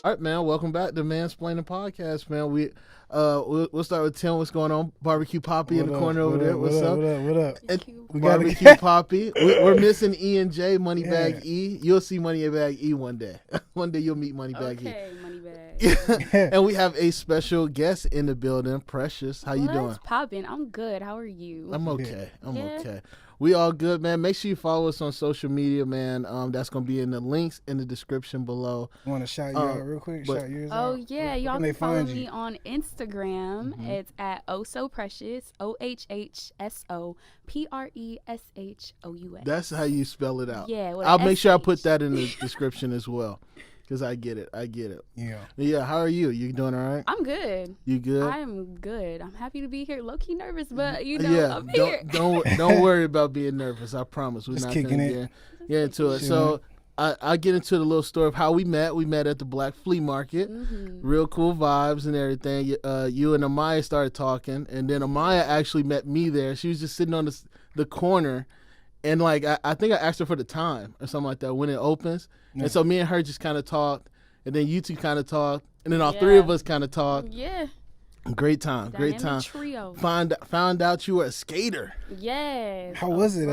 All right, man. Welcome back to Mansplaining Podcast, man. We'll start with Tim. What's going on? Barbecue Poppy in the corner over there. What's up? What up? We Barbecue Poppy. We're missing E and J, Moneybag E. You'll see Moneybag E one day. One day you'll meet Moneybag E. Okay, Moneybag. And we have a special guest in the building, Precious. How you doing? What's poppin'? I'm good. How are you? I'm okay. Okay. We all good, man. Make sure you follow us on social media, man. That's going to be in the links in the description below. Want to shout you out real quick? Shout yours out. Oh, yeah. Y'all can follow me on Instagram. Mm-hmm. It's at OhSoPreshous, OhSoPreshous. That's how you spell it out. Yeah. I'll make sure I put that in the description as well. Because I get it. Yeah. How are you? You doing all right? I'm good. You good? I'm good. I'm happy to be here. Low-key nervous, but, I'm here. here. Don't worry about being nervous. I promise. We're just not kicking going to get into it. So I get into the little story of how we met. We met at the Black Flea Market. Mm-hmm. Real cool vibes and everything. You and Amaya started talking. And then Amaya actually met me there. She was just sitting on the corner. And, like, I think I asked her for the time or something like that when it opens. Yeah. And so me and her just kind of talked. And then you two kind of talked. And then all three of us kind of talked. Yeah. Great time. Dynamic trio. Found out you were a skater. Yes. How was it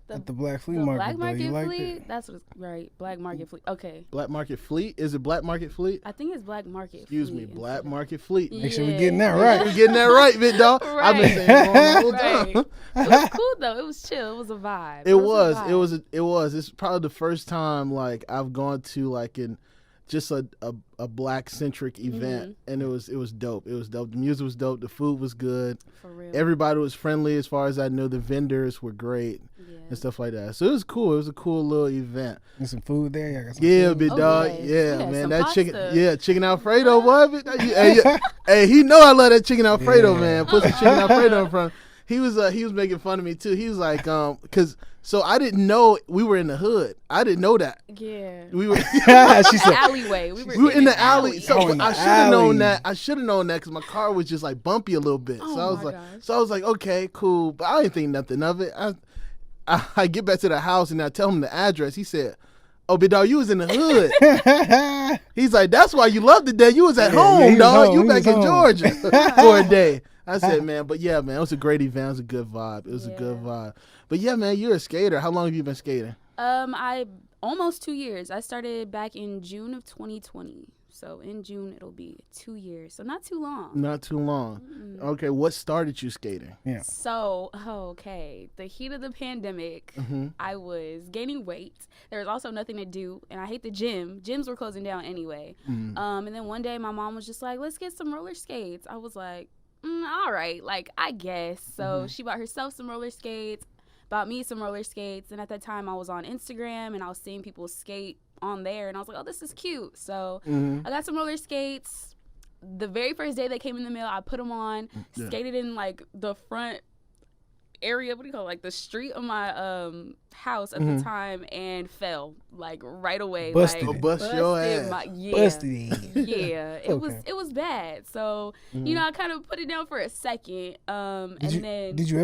at the Black Flea Market? Black Market Fleet? It? That's what's right. Black Market Fleet. Okay. Black Market Fleet? Is it Black Market Fleet? I think it's Black Market Excuse me, Black Market Fleet. Make sure we're getting that right. We're getting that right, big dog. Right. I've been saying it the whole time. It was cool though. It was chill. It was a vibe. It was. It's probably the first time like I've gone to like just a black centric event, and it was dope. It was dope. The music was dope. The food was good. For real. Everybody was friendly as far as I know. The vendors were great and stuff like that. So it was cool. It was a cool little event. And some food there. Y'all got some food? Big dog. Yes. Yeah, man. That pasta. chicken Alfredo, boy. Hey, he know I love that chicken Alfredo, man. Put some chicken Alfredo in front. He was making fun of me too. He was like, so I didn't know we were in the hood. I didn't know that. Yeah. We were. She said, alleyway. We were in the alley. So I should have known that. I should have known that because my car was just like bumpy a little bit. Oh, so I was like, okay, cool. But I didn't think nothing of it. I get back to the house and I tell him the address. He said, "Oh, big dog, you was in the hood." He's like, "That's why you loved it there. You was at home, dog. You back in Georgia for a day." I said, man, but yeah, man, it was a great event. It was a good vibe. It was a good vibe. But yeah, man, you're a skater. How long have you been skating? I almost 2 years. I started back in June of 2020. So in June it'll be 2 years. So not too long. Not too long. Mm-hmm. Okay, what started you skating? Yeah. So the heat of the pandemic, I was gaining weight. There was also nothing to do, and I hate the gym. Gyms were closing down anyway. Mm-hmm. And then one day my mom was just like, "Let's get some roller skates." I was like, all right, like, I guess. So she bought herself some roller skates, bought me some roller skates. And at that time, I was on Instagram, and I was seeing people skate on there. And I was like, oh, this is cute. So I got some roller skates. The very first day they came in the mail, I put them on, skated in, like, the front area, like the street of my house at the time, and fell like right away. Busted your ass. Busted. Yeah, it was bad. So I kind of put it down for a second. Did you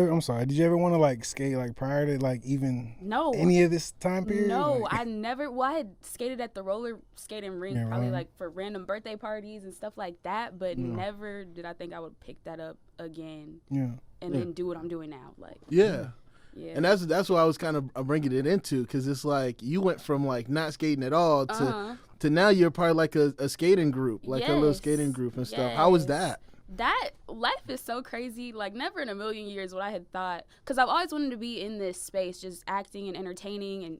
ever want to like skate like prior to like even any of this time period? No, like, I never. Well, I had skated at the roller skating rink probably like for random birthday parties and stuff like that, but never did I think I would pick that up again. Yeah. And then do what I'm doing now, like. Yeah. And that's what I was kind of bringing it into, because it's like you went from like not skating at all to now you're part of like a skating group, like a little skating group and stuff. How was that? That life is so crazy. Like, never in a million years would I had thought, because I've always wanted to be in this space, just acting and entertaining and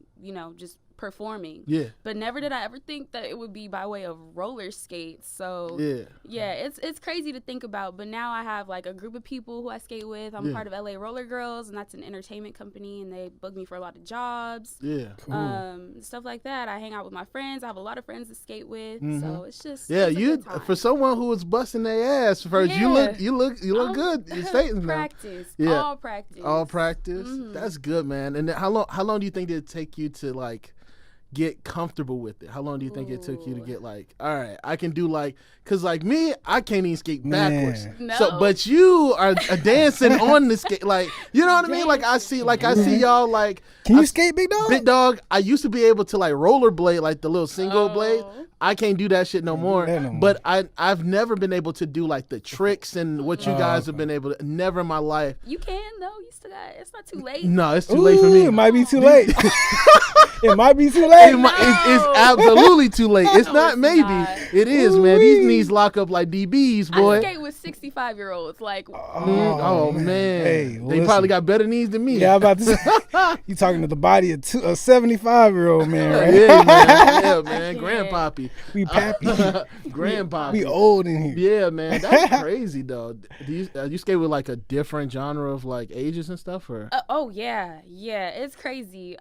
just performing. Yeah. But never did I ever think that it would be by way of roller skates. So it's crazy to think about. But now I have like a group of people who I skate with. I'm part of LA Roller Girls, and that's an entertainment company, and they book me for a lot of jobs. Yeah. Cool. Stuff like that. I hang out with my friends. I have a lot of friends to skate with. So it's just for someone who was busting their ass first, you look good. You're skating now. All practice. That's good, man. And then how long do you think it'd take you to like get comfortable with it? How long do you think it took you to get like, all right, I can do like, cause like me, I can't even skate backwards. No. So, but you are dancing on the skate, like, you know what I mean? Like I see y'all like. Can you skate, Big Dog? Big Dog, I used to be able to like rollerblade, like the little single blade. I can't do that shit no more. But I've never been able to do like the tricks and what you guys have been able to. Never in my life. You can though. You still got. It's not too late. No, it's too late for me. It might be too late. It might be too late. It's absolutely too late. It's No, not. it's Maybe not. it is, man. These knees lock up like DBs, boy. I skate with 65-year-olds. Like, Oh man, Hey, they probably got better knees than me. Yeah, I'm about to say, you talking to the body of a 75-year-old man, right? Yeah, man. Grandpappy. We pappy. Grandpappy. We old in here. Yeah, man. That's crazy, though. Do you skate with like a different genre of like ages and stuff, or? oh yeah, it's crazy.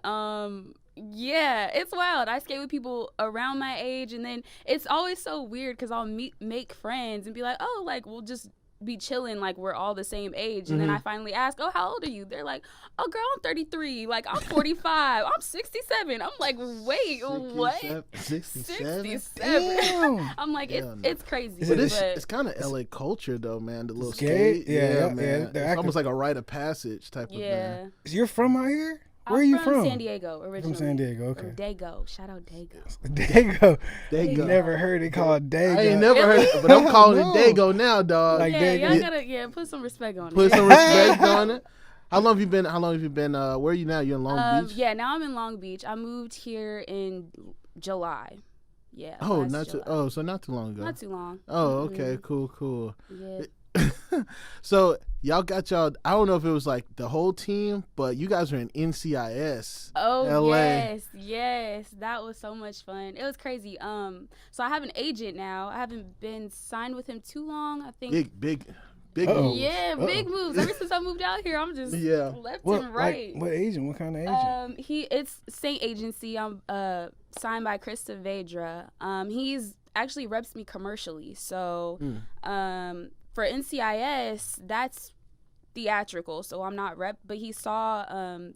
Yeah, it's wild. I skate with people around my age, and then it's always so weird because I'll make friends and be like, oh, like we'll just be chilling, like we're all the same age, and then I finally ask, oh, how old are you? They're like, oh, girl, I'm 33. Like, I'm 45. I'm 67. I'm like, wait, what? 67? I'm like, it's crazy. But it's kind of LA culture though, man. The little skate, man. It's almost like a rite of passage type of thing. You're from out here? Where are you from? San Diego, originally. From San Diego, okay. Or Dago. Shout out Dago. Dago. Never heard it called Dago. I ain't never heard it, but I'm calling it Dago now, dog. Like y'all gotta put some respect on it. Put some respect on it. How long have you been? Where are you now? You in Long Beach? Yeah, now I'm in Long Beach. I moved here in July. Yeah. Oh, so not too long ago. Not too long. Oh, okay, cool. Yeah. So y'all got I don't know if it was like the whole team, but you guys are in NCIS. Oh, LA. yes, that was so much fun. It was crazy. So I have an agent now. I haven't been signed with him too long. I think big moves. Yeah, big moves. Ever since I moved out here, I'm just left and right. Like, what agent? What kind of agent? It's Saint Agency. I'm signed by Krista Vedra. He's actually reps me commercially. So for NCIS, that's theatrical, so I'm not rep, but he saw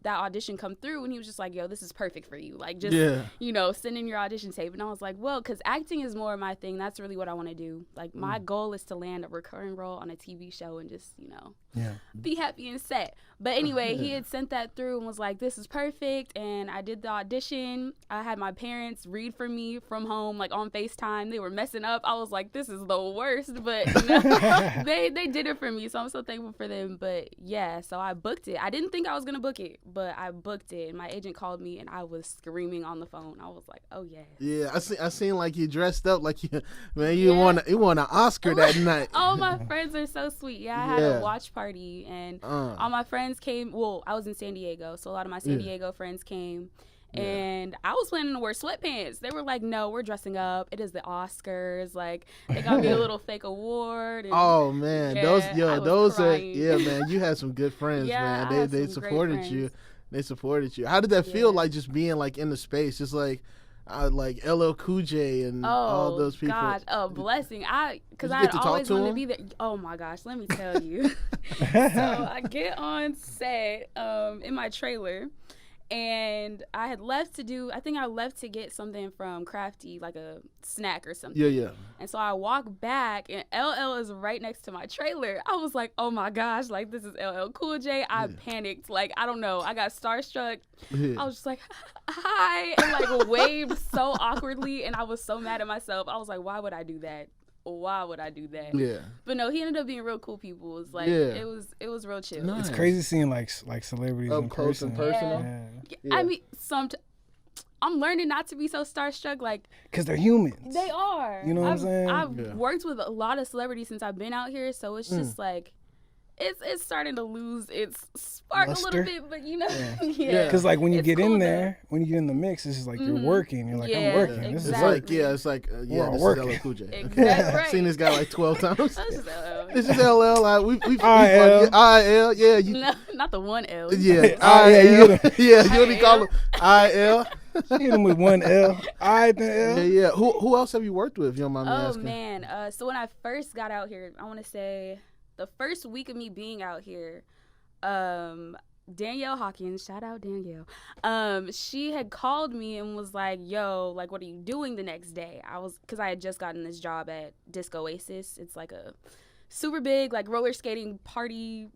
that audition come through and he was just like, yo, this is perfect for you, like, just send in your audition tape. And I was like, well, because acting is more my thing. That's really what I want to do. Like, my goal is to land a recurring role on a TV show and just be happy and set. But anyway, he had sent that through and was like, this is perfect. And I did the audition. I had my parents read for me from home, like on FaceTime. They were messing up. I was like, this is the worst, but they did it for me, so I'm so thankful for them. But yeah, so I booked it. I didn't think I was gonna book it, but I booked it. And my agent called me, and I was screaming on the phone. I was like, "Oh yeah." Yeah, I seen like you dressed up like you won an Oscar that night. Oh, my friends are so sweet. Yeah, I had a watch party, and all my friends came. Well, I was in San Diego, so a lot of my San Diego friends came. And I was planning to wear sweatpants. They were like, no, we're dressing up. It is the Oscars. Like, they got me a little fake award. And oh, man. Those crying. man. You had some good friends, man. They supported you. They supported you. How did that feel, like, just being, like, in the space? Just, like LL Cool J and all those people. Oh, gosh. A blessing. Because I had always wanted to be there. Oh, my gosh. Let me tell you. So, I get on set in my trailer. And I had left to get something from Crafty, like a snack or something. Yeah. And so I walk back, and LL is right next to my trailer. I was like, oh my gosh, like, this is LL Cool J. I panicked. Like, I don't know. I got starstruck. I was just like, hi, and like waved so awkwardly. And I was so mad at myself. I was like, why would I do that? Yeah. But no, he ended up being real cool people. It was like it was real chill. Nice. It's crazy seeing like celebrities up close and personal. Yeah. I mean, I'm learning not to be so starstruck, like, because they're humans. They are. You know what I'm saying? I've worked with a lot of celebrities since I've been out here, so it's just like it's starting to lose its spark a little bit, but because like when you get in there, when you get in the mix, it's just like you're working. You're like, I'm working. Exactly. This is LL Cool J. Exactly. I've seen this guy like 12 times. This is LL. We IL. Yeah. No, not the one L. Yeah. IL. Yeah. You only call him IL. Hit him with one L. I then L. Yeah. Who else have you worked with? If you don't mind me asking. Oh man. So when I first got out here, I want to say the first week of me being out here, Danielle Hawkins, shout out Danielle. She had called me and was like, "Yo, like, what are you doing the next day?" Because I had just gotten this job at Disco Oasis. It's like a super big like roller skating party.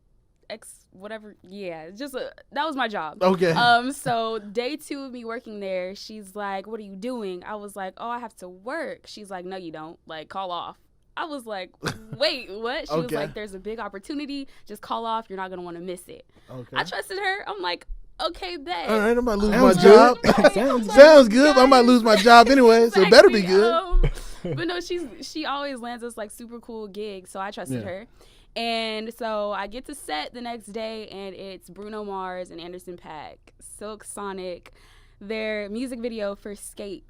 Whatever, yeah, that was my job. Okay. So day 2 of me working there, she's like, "What are you doing?" I was like, "Oh, I have to work." She's like, "No, you don't. Like, call off." I was like, "Wait, what?" She was like, "There's a big opportunity. Just call off. You're not gonna want to miss it." Okay. I trusted her. I'm like, "Okay, bet." All right, I might lose my job. Sounds good. But I might lose my job anyway, exactly. So it better be good. But no, she always lands us like super cool gigs, so I trusted her. And so I get to set the next day, and it's Bruno Mars and Anderson .Paak, Silk Sonic, their music video for Skate.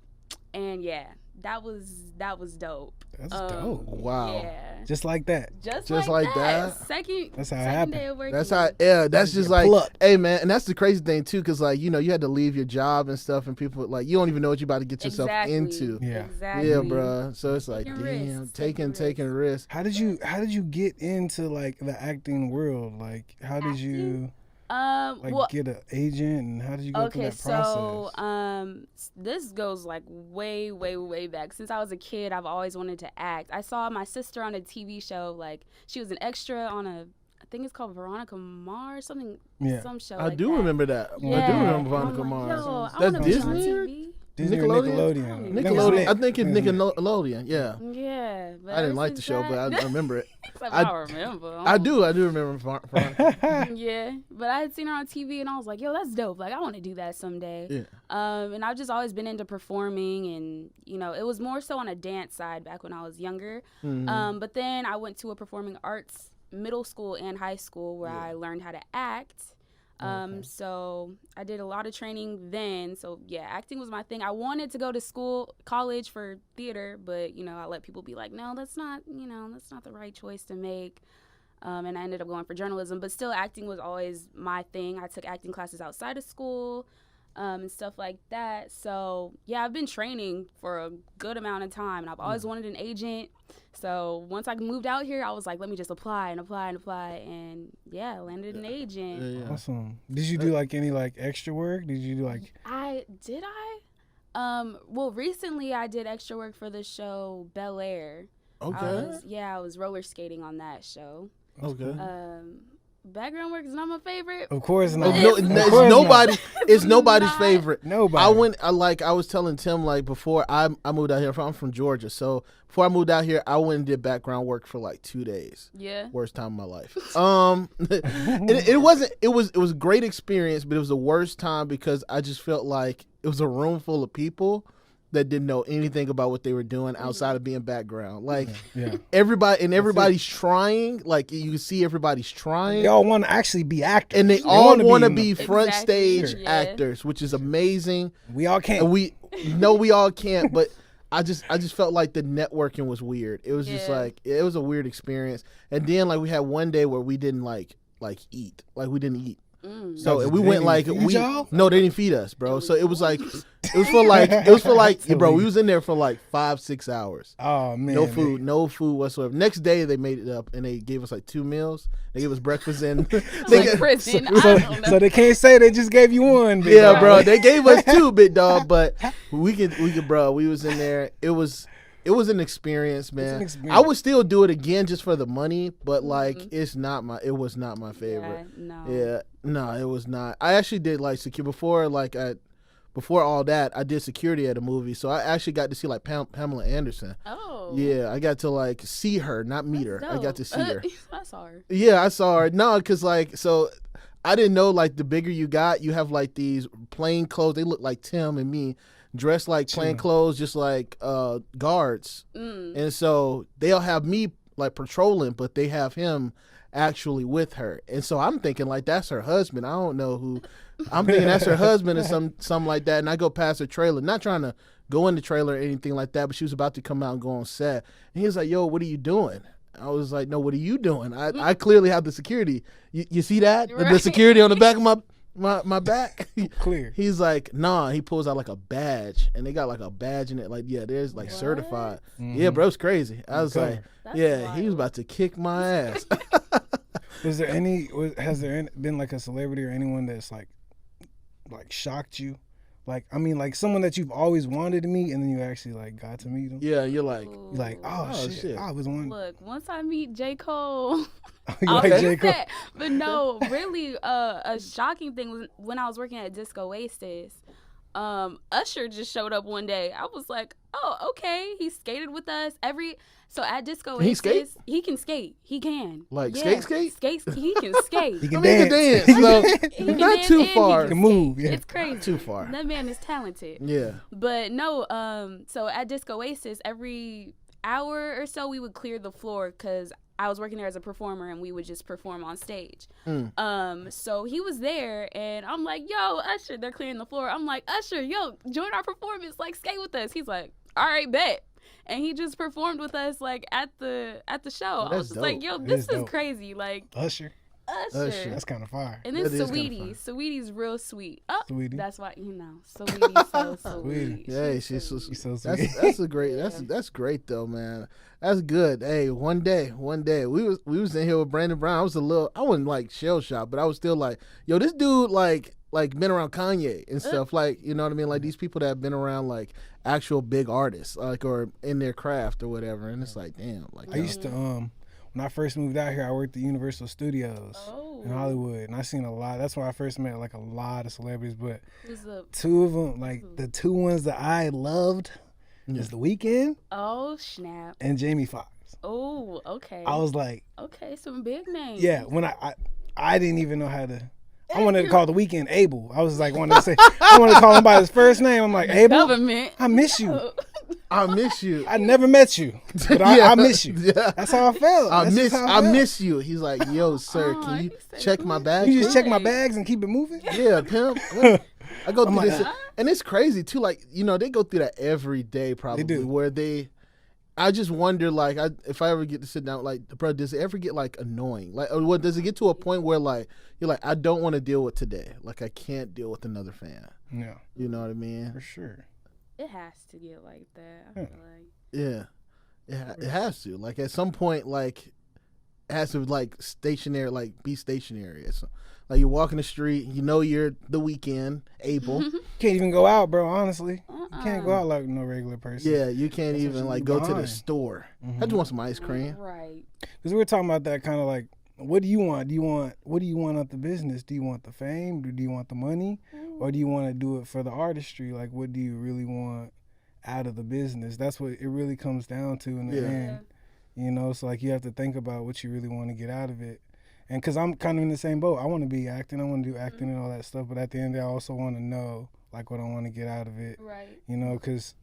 And yeah, that was dope. That's dope. Wow. Yeah. Just like that. Just like that. That's how it happened. Day of working. That's how. Yeah. That's just like, hey man, and that's the crazy thing too, because like you had to leave your job and stuff, and people like you don't even know what you're about to get yourself into. Yeah. Exactly. Yeah, bro. So it's like, damn, taking risks. How did you get into like the acting world? Like, how did you? Get an agent, and how did you go through that process? So this goes like way, way, way back. Since I was a kid, I've always wanted to act. I saw my sister on a TV show. Like, she was an extra on I think it's called Veronica Mars, some show. I do remember that. Yeah. I do remember Veronica Mars. That's Disney? Disney or Nickelodeon? Nickelodeon. I think it's Nickelodeon. Yeah. Yeah. But I didn't like the show, but I remember it. I remember. I do remember Veronica. Yeah, but I had seen her on TV, and I was like, "Yo, that's dope! Like, I want to do that someday." Yeah. And I've just always been into performing, and it was more so on a dance side back when I was younger. Mm-hmm. But then I went to a performing arts middle school and high school where I learned how to act. So I did a lot of training then. So yeah, acting was my thing. I wanted to go to college for theater, but I let people be like, no, that's not the right choice to make. And I ended up going for journalism, but still acting was always my thing. I took acting classes outside of school, and stuff like that. So yeah, I've been training for a good amount of time, and I've always wanted an agent. So once I moved out here, I was like, let me just apply, and yeah, I landed an agent. Yeah. Awesome. Did you do like any like extra work? Did you do like? Well, recently I did extra work for the show Bel Air. Okay. I was roller skating on that show. Okay. Background work is not my favorite. Of course not. It's nobody's favorite. Nobody. I was telling Tim, like, before I moved out here, I'm from Georgia. So before I moved out here, I went and did background work for like 2 days. Yeah. Worst time of my life. It was a great experience, but it was the worst time because I just felt like it was a room full of people that didn't know anything about what they were doing outside of being background. Like everybody's trying. Like you can see everybody's trying. They all want to actually be actors. And they all want to be front stage actors, which is amazing. We all can't. We all can't, but I just felt like the networking was weird. It was just like it was a weird experience. And then like we had one day where we didn't like eat. Like we didn't eat. So we went like no, they didn't feed us, bro. So it was for like bro, we was in there for like 5-6 hours. Oh man, no food whatsoever. Next day they made it up and they gave us like 2 meals. They gave us breakfast and prison. So they can't say they just gave you one. Yeah, bro, they gave us 2, big dog. But we could, bro. We was in there. It was an experience, man. I would still do it again just for the money, but like it was not my favorite. No, it was not. I actually did like before all that, I did security at a movie, so I actually got to see like Pamela Anderson. Oh. Yeah, I got to like see her, not meet her. Dope. I got to see her. I saw her. Yeah, I saw her. No, because like so. I didn't know like the bigger you got, you have like these plain clothes. They look like Tim and me. Dressed like plain clothes, just like guards. And so they'll have me like patrolling, but they have him actually with her. And so I'm thinking like that's her husband. I don't know who. I'm thinking that's her husband or something like that. And I go past her trailer, not trying to go in the trailer or anything like that, but she was about to come out and go on set. And he was like, yo, what are you doing? I was like, no, what are you doing? I clearly have the security. You see that? Right. The security on the back of my back. Clear. He's like, nah. He pulls out like a badge, and they got like a badge in it. Like, yeah, there's like certified. Mm-hmm. Yeah, bro, it's crazy. I was like, that's wild. He was about to kick my ass. Has there been like a celebrity or anyone that's like shocked you? Like, I mean, like someone that you've always wanted to meet, and then you actually like got to meet them. Yeah, you're like, oh shit. I was one. Look, once I meet J. Cole, you like J. Cole? But no, really, a shocking thing was when I was working at Disco Oasis. Usher just showed up one day. I was like, oh, okay. He skated with us so at Disco Oasis, he can skate. He can. Like skate? He can skate. He can dance. So He can not dance too and far. He can move. Yeah. It's crazy. Not too far. That man is talented. Yeah. But no, so at Disco Oasis, every hour or so we would clear the floor because I was working there as a performer and we would just perform on stage. So he was there and I'm like, yo, Usher, they're clearing the floor. I'm like, Usher, yo, join our performance, like skate with us. He's like, all right, bet. And he just performed with us like at the show. I was just like, yo, this is crazy. Like Usher. That's kind of fire. And then Saweetie. Saweetie's real sweet. Oh, Saweetie. That's why, Saweetie's so sweet. Yeah, she's so sweet. That's great though, man. That's good. Hey, one day, we was in here with Brandon Brown. I wasn't like shell shocked, but I was still like, yo, this dude like been around Kanye and stuff, like, you know what I mean? Like these people that have been around like actual big artists, like, or in their craft or whatever. And it's like, damn. Like I used to when I first moved out here, I worked at Universal Studios in Hollywood, and I seen a lot. That's where I first met like a lot of celebrities. But two of them, like the two ones that I loved, is The Weeknd. Oh snap! And Jamie Foxx. Oh, okay. I was like, okay, some big names. Yeah, when I didn't even know how to. I wanted to call The Weeknd Abel. I was like, I wanted to call him by his first name. I'm like, Abel, government. I miss you. I miss you. I never met you, but I miss you. Yeah. That's how I felt. I miss you. He's like, yo, sir, can you check my bags? You just check my bags and keep it moving? Yeah, pimp. I go through this. And it's crazy, too. Like, you know, they go through that every day, probably. They do. Where I just wonder, like, if I ever get to sit down, like, bro, does it ever get, like, annoying? Like, or does it get to a point where, like, you're like, I don't want to deal with today. Like, I can't deal with another fan. Yeah. You know what I mean? For sure. It has to get like that. I feel like. Yeah. It has to. Like, at some point, like, it has to, like, be stationary. It's, like, you're walking the street, you know you're The Weeknd, Abel. Can't even go out, bro, honestly. You can't go out like no regular person. Yeah, you can't even, like, go to the store. I just want some ice cream. Right. Because we were talking about that kind of like, what do you want? What do you want out the business? Do you want the fame? Do you want the money? Or do you want to do it for the artistry? Like, what do you really want out of the business? That's what it really comes down to in the end. You know, so like you have to think about what you really want to get out of it. And because I'm kind of in the same boat. I want to be acting. I want to do acting and all that stuff. But at the end, I also want to know like what I want to get out of it. Right. You know, because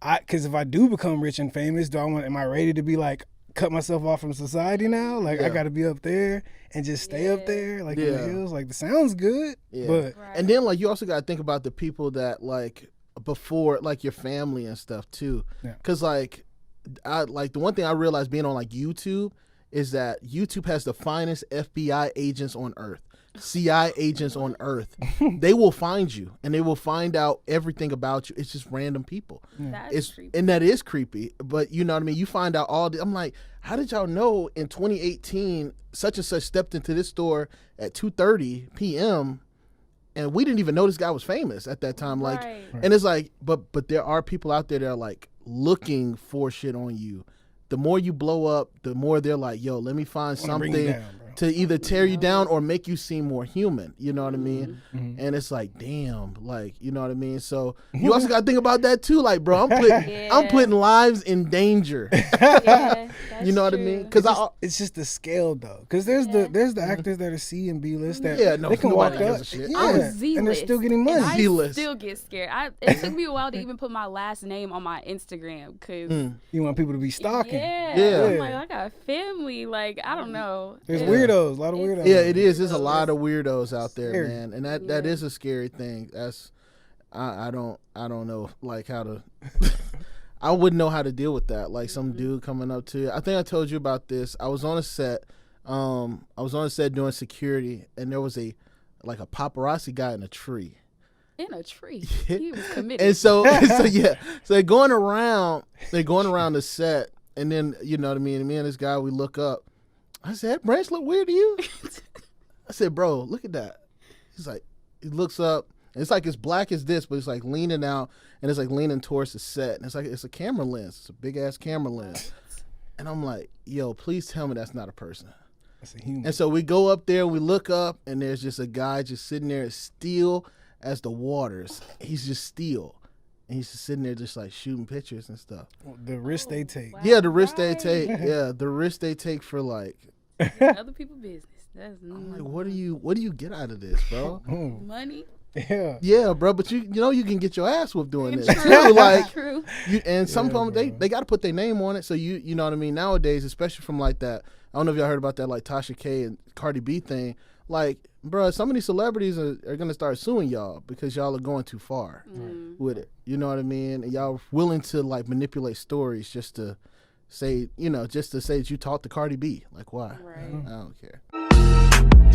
if I do become rich and famous, am I ready to be like, cut myself off from society now? Like I got to be up there and just stay up there, like in the hills. Like, the sounds good, but and then like you also got to think about the people that like before, like your family and stuff too. Because like the one thing I realized being on like YouTube is that YouTube has the finest FBI agents on earth. CIA agents on earth. They will find you and they will find out everything about you. It's just random people. That's creepy. And that is creepy. But you know what I mean? You find out I'm like, how did y'all know in 2018 such and such stepped into this store at 2:30 p.m. and we didn't even know this guy was famous at that time? Like, and it's like, but there are people out there that are like looking for shit on you. The more you blow up, the more they're like, yo, let me find something to either tear you down or make you seem more human. You know what I mean? And it's like, damn, like, you know what I mean? So you also got to think about that too. Like, bro, I'm putting lives in danger. You know what I mean? Because it's just the scale though. Because there's the actors that are C and B list that they can walk up. I'm Z-list, and they're still getting money. I still get scared. It took me a while to even put my last name on my Instagram because you want people to be stalking. I'm like, I got a family. Like, I don't know. There's weirdos, a lot of weirdos. Yeah, it is. There's a lot of weirdos out there, man, and that is a scary thing. That's I don't know like how to. I wouldn't know how to deal with that. Like some dude coming up to you. I think I told you about this. I was on a set. Doing security, and there was a paparazzi guy in a tree. In a tree, he was committed. And so they're going around the set, and then you know what I mean. And me and this guy, we look up, I said, that branch look weird to you? I said, bro, look at that. He's like, he looks up. And it's like as black as this, but it's like leaning out and it's like leaning towards the set. And it's like, it's a camera lens. It's a big ass camera lens. And I'm like, yo, please tell me that's not a person. That's a human. And so we go up there, we look up, and there's just a guy just sitting there as still as the waters. He's just still. And he's just sitting there just like shooting pictures and stuff. The risk they take. Wow. Yeah, the risk they take. Yeah, the risk they take for like. Other people's business. That's I'm like, what do you get out of this, bro? money. Yeah. Yeah, bro, but you know you can get your ass whooped doing this True. too. Like, True. and some Yeah, of them they got to put their name on it. So you know what I mean. Nowadays, especially from like that, I don't know if y'all heard about that like Tasha K and Cardi B thing. Like, bro, some of these celebrities are gonna start suing y'all because y'all are going too far with it. You know what I mean? And y'all willing to like manipulate stories just to say, just to say that you talked to Cardi B. Like, why? Right. I don't care.